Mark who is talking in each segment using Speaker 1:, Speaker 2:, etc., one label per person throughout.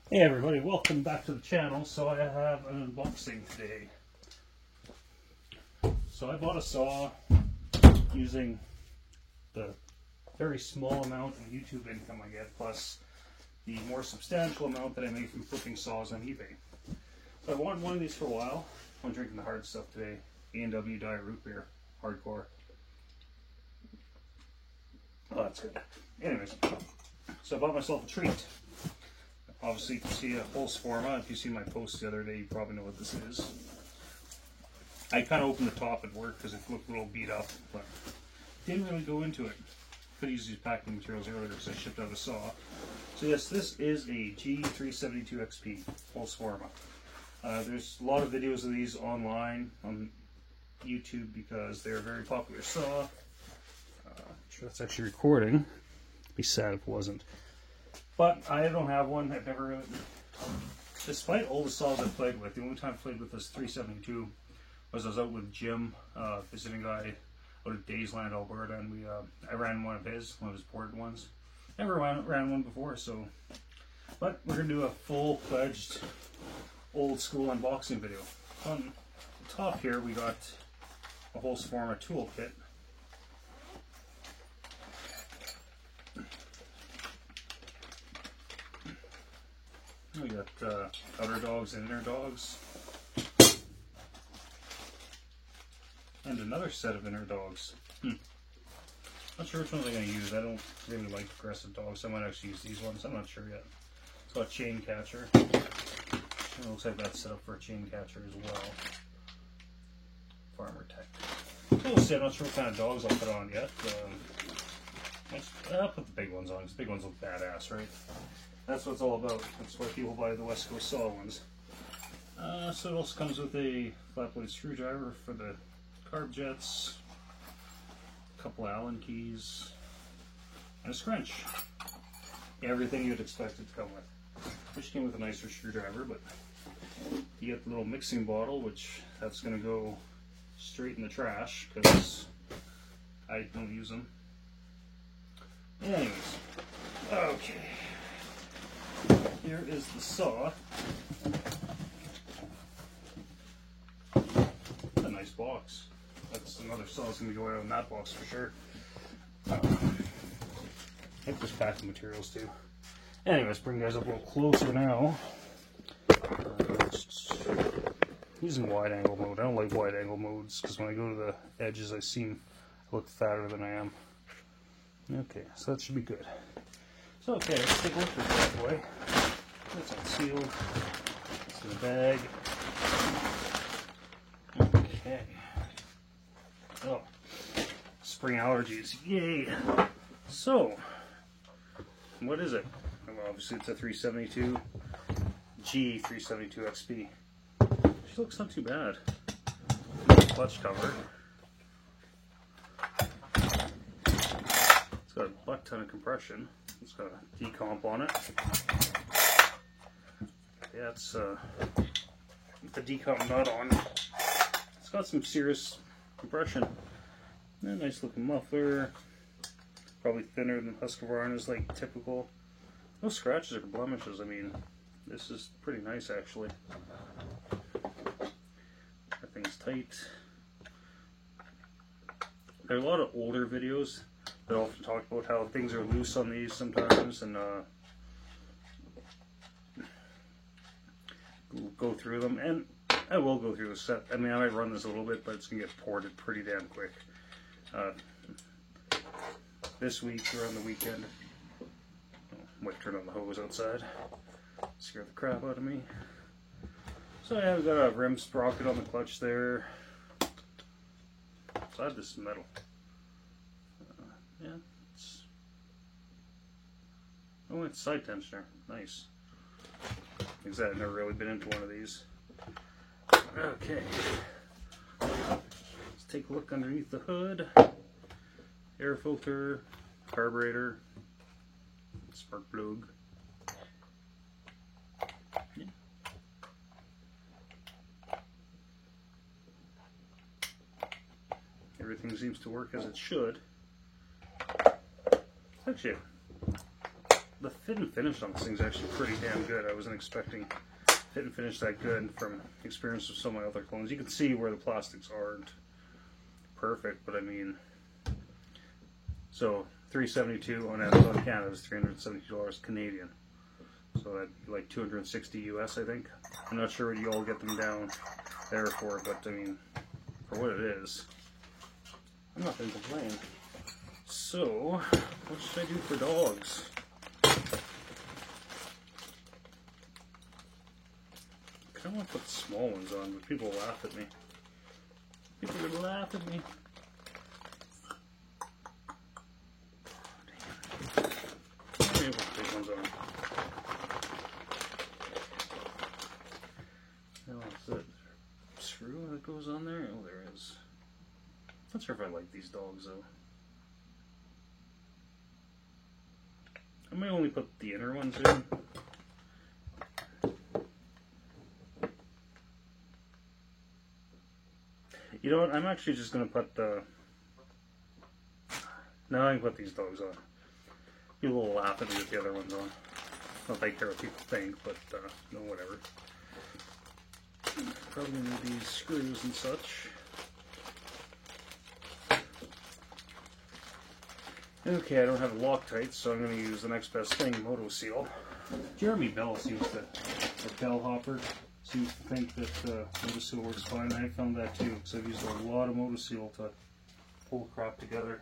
Speaker 1: Hey everybody, welcome back to the channel. So I have an unboxing today. So I bought a saw using the very small amount of YouTube income I get, plus the more substantial amount that I make from flipping saws on eBay. So I wanted one of these for a while. I'm drinking the hard stuff today. A&W Diet Root Beer, hardcore. Oh, that's good. Anyways, so I bought myself a treat. Obviously, you can see a holzfforma. If you see my post the other day, you probably know what this is. I kind of opened the top at work because it looked a little beat up, but didn't really go into it. Could use these packing materials earlier because I shipped out a saw. So yes, this is a g372xp holzfforma. There's a lot of videos of these online on YouTube because they're a very popular saw. Sure that's actually recording. It'd be sad if it wasn't. But I don't have one. I've never really, despite all the saws I've played with, the only time I played with this 372 was I was out with Jim, visiting a guy out of Daysland, Alberta, and I ran one of his ported ones. Never ran one before, so. But we're gonna do a full-fledged, old-school unboxing video. On the top here, we got a holzfforma toolkit. We got outer dogs and inner dogs, and another set of inner dogs. Not sure which ones I'm going to use. I don't really like aggressive dogs, so I might actually use these ones. I'm not sure yet. It's got a chain catcher. It looks like that's set up for a chain catcher as well. Farmer Tech. We'll see. I'm not sure what kind of dogs I'll put on yet. I'll put the big ones on because big ones look badass, right? That's what it's all about. That's why people buy the West Coast saw ones. So it also comes with a flat blade screwdriver for the carb jets, a couple Allen keys, and a scrunch. Everything you'd expect it to come with. Which came with a nicer screwdriver, but you get the little mixing bottle, which that's going to go straight in the trash because I don't use them. Anyways, okay. Here is the saw. It's a nice box. That's another saw that's going to go out in that box for sure. I think there's packing materials too. Anyways, bring you guys up a little closer now. Using wide angle mode. I don't like wide angle modes because when I go to the edges I look fatter than I am. Okay, so that should be good. So okay, let's take a look at this bad boy. That's unsealed. It's in the bag. Okay. Oh, spring allergies. Yay! So, what is it? Well, obviously it's a 372 G372xp. She looks not too bad. Clutch cover. It's got a butt ton of compression. It's got a decomp on it. Yeah, it's with the decomp nut on. It's got some serious compression. Yeah, nice looking muffler. Probably thinner than Husqvarna's, like typical. No scratches or blemishes. I mean, this is pretty nice actually. Everything's tight. There are a lot of older videos that often talk about how things are loose on these sometimes, and go through them, and I will go through the set. I mean, I might run this a little bit, but it's gonna get ported pretty damn quick. This week or on the weekend. I might turn on the hose outside. Scare the crap out of me. So yeah, we've got a rim sprocket on the clutch there. So I have this metal. Yeah, it's side tensioner. Nice. Like that, I've never really been into one of these. Okay. Let's take a look underneath the hood. Air filter, carburetor, spark plug. Yeah. Everything seems to work as it should. Actually, the fit and finish on this thing's actually pretty damn good. I wasn't expecting fit and finish that good from experience with some of my other clones. You can see where the plastics aren't perfect, but I mean, so $372 on Amazon Canada is $372 Canadian. So that'd be like 260 US, I think. I'm not sure what you all get them down there for, but I mean, for what it is, I'm not going to complain. So, what should I do for dogs? I kind of want to put the small ones on, but people will laugh at me. People would laugh at me. Maybe we'll put big ones on. Now, is that a screw that goes on there? Oh, there is. Not sure if I like these dogs, though. I might only put the inner ones in. You know what? I'm actually just going to put the... No, I can put these dogs on. People will laugh at me with the other ones on. Not that I care what people think, but no, whatever. Probably going to need these screws and such. Okay, I don't have Loctite, so I'm going to use the next best thing, Moto Seal. Jeremy Bell seems to, or Bellhopper, seems to think that Moto Seal works fine. I found that too, because I've used a lot of Moto Seal to pull crap together.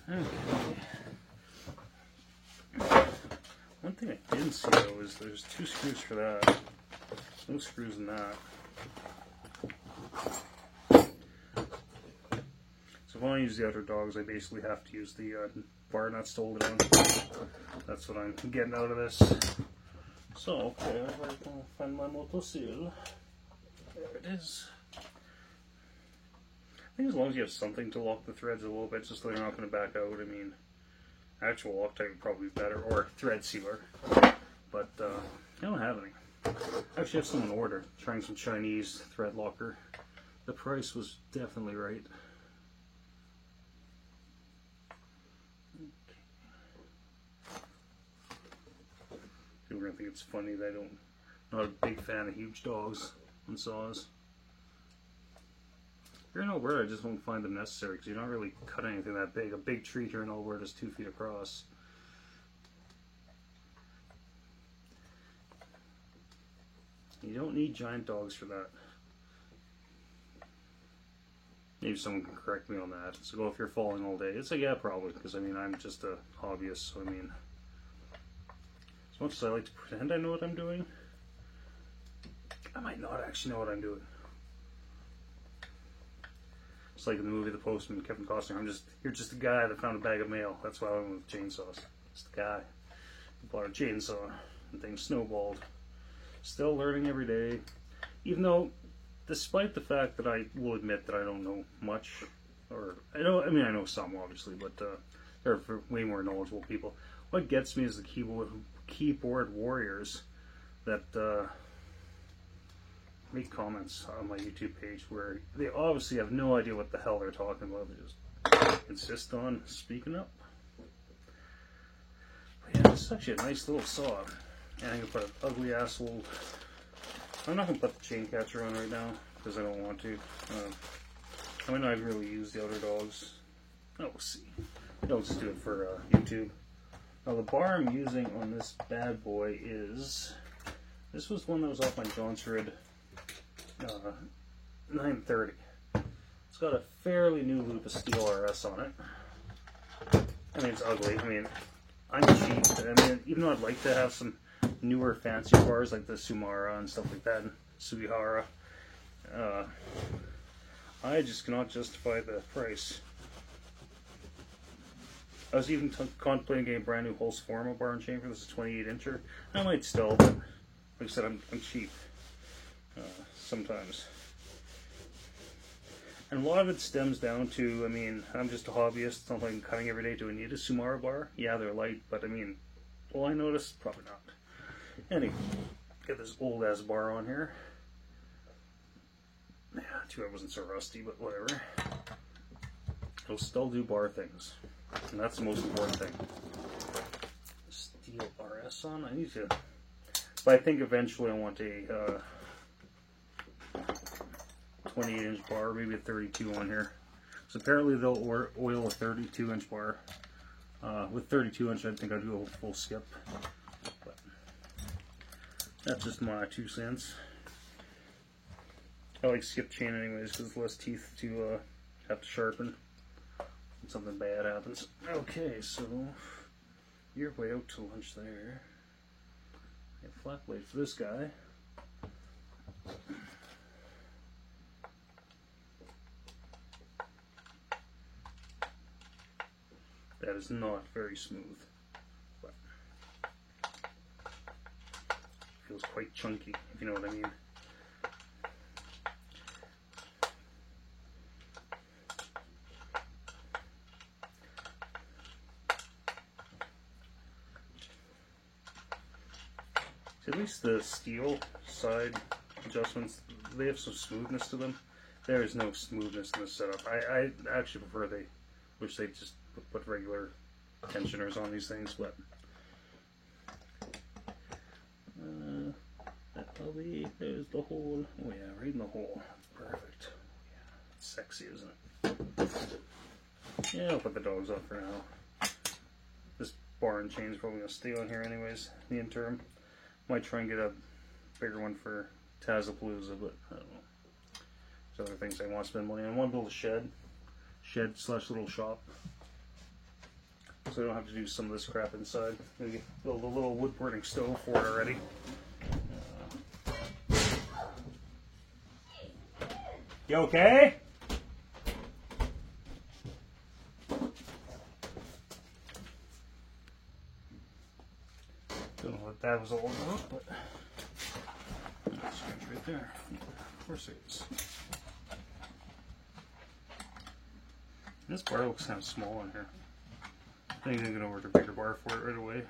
Speaker 1: Okay. One thing I didn't see though is there's 2 screws for that. No screws in that. So if I want to use the other dogs, I basically have to use the bar nuts to hold it on. That's what I'm getting out of this. So, okay, if I can find my Moto Seal. There it is. I think as long as you have something to lock the threads a little bit, just so they're not going to back out. I mean, actual Loctite would probably be better, or thread sealer. But I don't have any. I actually have some on order, trying some Chinese thread locker. The price was definitely right. People are going to think it's funny that I'm not a big fan of huge dogs and saws. Here in Alberta, I just won't find them necessary because you're not really cutting anything that big. A big tree here in Alberta is 2 feet across. You don't need giant dogs for that. Maybe someone can correct me on that. So go if you're falling all day. It's like, yeah, probably, because I mean, I'm just a hobbyist, so I mean, as much as I like to pretend I know what I'm doing, I might not actually know what I'm doing. It's like in the movie The Postman, Kevin Costner. You're just a guy that found a bag of mail. That's why I went with chainsaws. Just a guy who bought a chainsaw and things snowballed. Still learning every day. Even though, despite the fact that I will admit that I don't know much, or I know some obviously, but there are way more knowledgeable people. What gets me is the keyboard warriors that make comments on my YouTube page where they obviously have no idea what the hell they're talking about. They just insist on speaking up. But yeah, it's actually a nice little saw. And I'm going to put an ugly ass old... I'm not going to put the chain catcher on right now because I don't want to. I might not even really use the other dogs. Oh, we'll see. I'll just do it for YouTube. Now the bar I'm using on this bad boy is... This was one that was off my Johnsrid 930. It's got a fairly new loop of steel RS on it. I mean, it's ugly. I mean, I'm cheap. I mean, even though I'd like to have some newer, fancy bars like the Sumara and stuff like that, and Suihara, I just cannot justify the price. I was even contemplating getting a brand new holzfforma bar and chain for this 28-incher. I might still, but like I said, I'm cheap sometimes. And a lot of it stems down to, I mean, I'm just a hobbyist. It's not like I'm cutting every day. Do I need a Sumara bar? Yeah, they're light, but I mean, will I notice? Probably not. Anyway, get this old ass bar on here. Yeah, too bad it wasn't so rusty, but whatever. It'll still do bar things. And that's the most important thing. Steel RS on. I need to, but I think eventually I want a 28-inch bar, maybe a 32 on here. So apparently they'll oil a 32-inch bar. With 32-inch, I think I'd do a full skip. But that's just my 2 cents. I like skip chain anyways because it's less teeth to have to sharpen when something bad happens. Okay, so your way out to lunch there. A flat blade for this guy. That is not very smooth, but feels quite chunky, if you know what I mean. At least the steel side adjustments, they have some smoothness to them. There is no smoothness in this setup. I actually prefer wish they just put regular tensioners on these things, but that probably, there's the hole. Oh yeah, right in the hole. Perfect. Yeah, it's sexy, isn't it? Yeah, I'll put the dogs up for now. This bar and chain is probably going to stay on here anyways, in the interim. Might try and get a bigger one for Tazapalooza, but I don't know. There's other things I want to spend money on. I want to build a shed slash little shop, so I don't have to do some of this crap inside. Maybe build a little wood burning stove for it already. You okay? Don't know what that was all about, but it's right there. Of course it is. This bar looks kind of small in here. I think I'm going to order a bigger bar for it right away.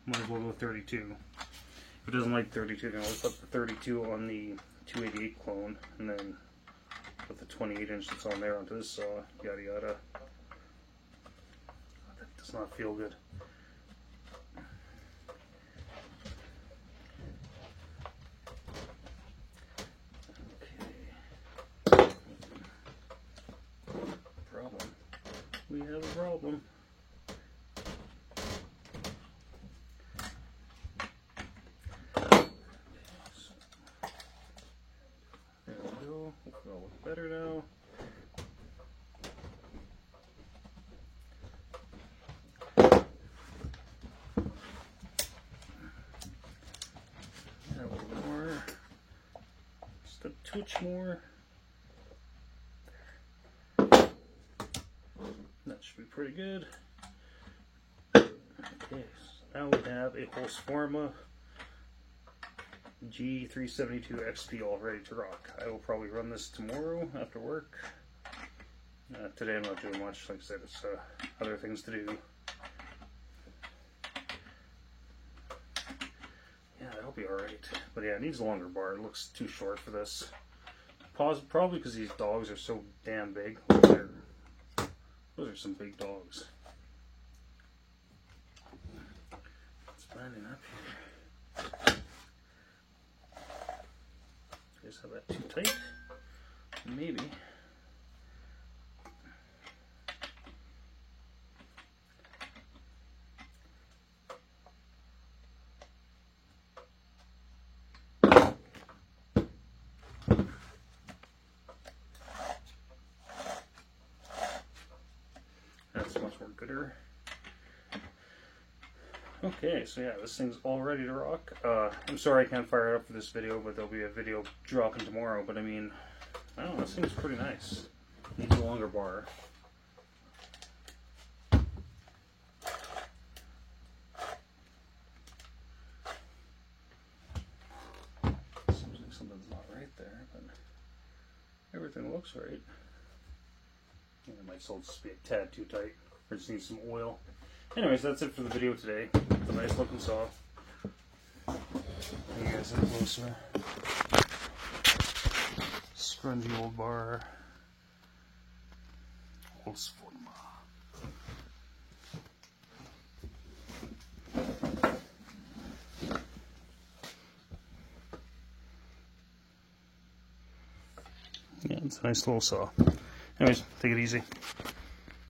Speaker 1: Might as well go with 32. If it doesn't like 32, then I'll put the 32 on the 288 clone, and then put the 28-inch that's on there onto this saw, yada yada. That does not feel good. We have a problem. There we go. It'll look better now. A little more. Just a touch more. That should be pretty good. Okay, so now we have a holzfforma g372xp all ready to rock. I will probably run this tomorrow after work. Today I'm not doing much, like I said, it's other things to do. Yeah, that'll be alright. But yeah, it needs a longer bar. It looks too short for this. Probably because these dogs are so damn big. Those are some big dogs. It's blending up here. I guess have that too tight. Maybe. Gooder. Okay, so yeah, this thing's all ready to rock. I'm sorry I can't fire it up for this video, but there'll be a video dropping tomorrow. But I mean, I don't know, this thing's pretty nice. Needs a longer bar. Seems like something's not right there, but everything looks right. And it might still just be a tad too tight. Or just need some oil. Anyways, that's it for the video today. It's a nice looking saw. You guys in closer. Scrungy old bar. holzfforma. Yeah, it's a nice little saw. Anyways, take it easy.